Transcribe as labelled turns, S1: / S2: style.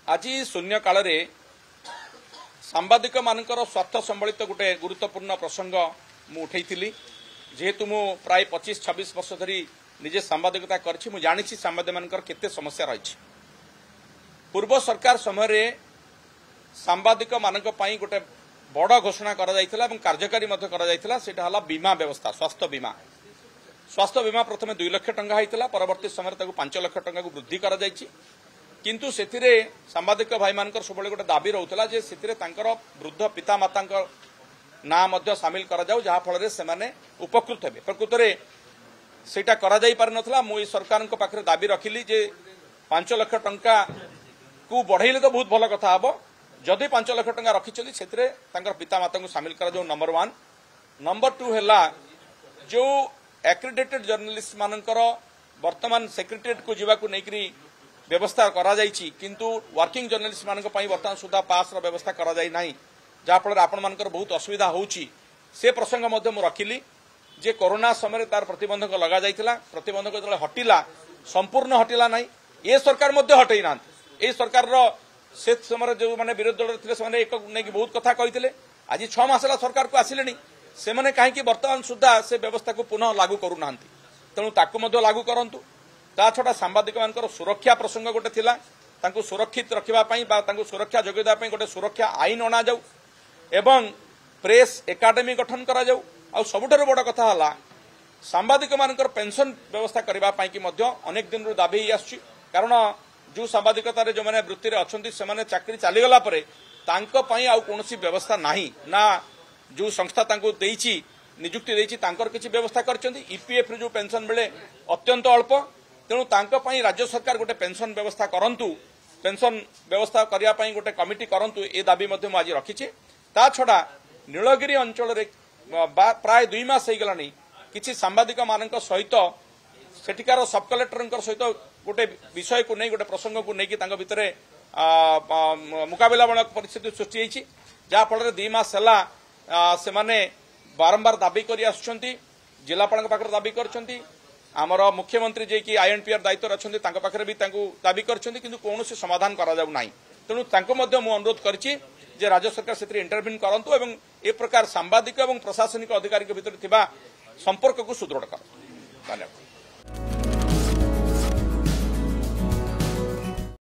S1: आज शून्य काल सांबादिक मानकर स्वार्थ संबलित गोटे गुरुत्वपूर्ण प्रसंग मु उठेइथिली। जेहेतु मु प्राय 25-26 वर्ष धरी निजे सांबादिकता करछि, मु जानिछि सांबादिक मानकर केते समस्या रहिछि। पूर्व सरकार समय सांबादिक मानक पई गोटे बड़ घोषणा करा जायतिला एवं कार्यकारी मध्ये करा जायतिला। सेटा हला बीमा व्यवस्था, स्वास्थ्य बीमा। स्वास्थ्य बीमा प्रथमे 2 लाख टंका होइतिला, परवर्ती समय ताकू 5 लाख टंका को वृद्धि करा जायछि। किंतु सेथिरे सांबादिक भाई मानकर सबले गोटे दाबी रहउतला जे सेथिरे तांकर वृद्ध पिता मातांकर ना मध्य शामिल करा जाऊ, जहा फल रे सेमाने उपकृत हेबे। प्रकृत रे सेटा करा जाई पार नथला। मु सरकार को पाखरे दाबी रखिली जे 5 लाख टंका को बढ़ाइले तो बहुत भल कथा हबो। जदि 5 लाख टंका रखिछथि सेथिरे तांकर पिता माता को शामिल करा जाऊ, नंबर 1। नंबर 2 हैला जो एक्रेडिटेड जर्नलिस्ट मानकर वर्तमान सेक्रेटेरिएट को जीवा को नेकरी व्यवस्था करा जायछि, किंतु वर्किंग जर्नलिस्ट मानक पई वर्तमान सुधा पास रो व्यवस्था करा जाय नाही, जा फल आपण मानकर बहुत असुविधा होउछि। से प्रसंग मध्ये मु रखिली जे कोरोना समय तार प्रतिबंधक लगा जायतिला। प्रतिबंधक जले हटिला, संपूर्ण हटिला नाही। ए सरकार मध्ये हटै ना। ए सरकार रो से समय जो माने विरोधी दल थिले से एक नै कि बहुत कथा कहिथिले। आज 6 मासला सरकार को आसिलेनी, से माने काहे कि वर्तमान सुधा से व्यवस्था को पुनः लागू करू नांती। तेणु ताकू मध्ये लागू करंतु। ता छडा सांबादिक मानकर सुरक्षा प्रसंग गोटे थिला, तांको सुरक्षित रखिबा पई बा तांको सुरक्षा जोगेदा पई गोटे सुरक्षा आईन अना जाऊ एवं प्रेस एकाडेमी गठन करा जाऊ। आ सबुठारु बड़ कथा हला सांबादिक मानकर पेंशन व्यवस्था करबा पई कि मध्ये अनेक दिन रो दाबी आछि। कारण जो सांबादिकता रे जो माने वृत्ति रे अछंती से माने चाकरी चाली गला परे तांको पई आ कोनोसी व्यवस्था नाही ना। जो संस्था तांको देइछि नियुक्ति देइछि तांकर किछि व्यवस्था करचंती। ईपीएफ रे जो पेंशन बेले अत्यंत अल्प, तेणु तांको पई राज्य सरकार गोटे पेंशन व्यवस्था करंतु। पेंशन व्यवस्था करिया पई गोटे कमिटी करंतु, ए दाबी मध्ये म आज रखिछि। ता छडा नीलगिरी अंचल रे प्राय 2 मास हे गलानी किछि सांबादिक मानक सहित सेठिकार सब कलेक्टर सहित गोटे विषय को नै गोटे प्रसंग को नै कि तांको भितरे मुकाबला बळ परिस्थिति सृष्टि हेछि, जा फल रे 2 मास हला से माने बारंबार दाबी करि आछंती। जिलापाल पाखरे दाबी करछंती, आमर मुख्यमंत्री जे कि आईएनपीआर दायित्व अच्छे पाखे भी दाबी कर कौन समाधान करा जाऊ नाही। तेणु तांको मध्य मु अनुरोध करछि जे राज्य सरकार से इंटरव्यू करंतु एवं ए प्रकार सांबादिक एवं प्रशासनिक अधिकारी के भितर थिबा संपर्क को सुदृढ़ कर। धन्यवाद।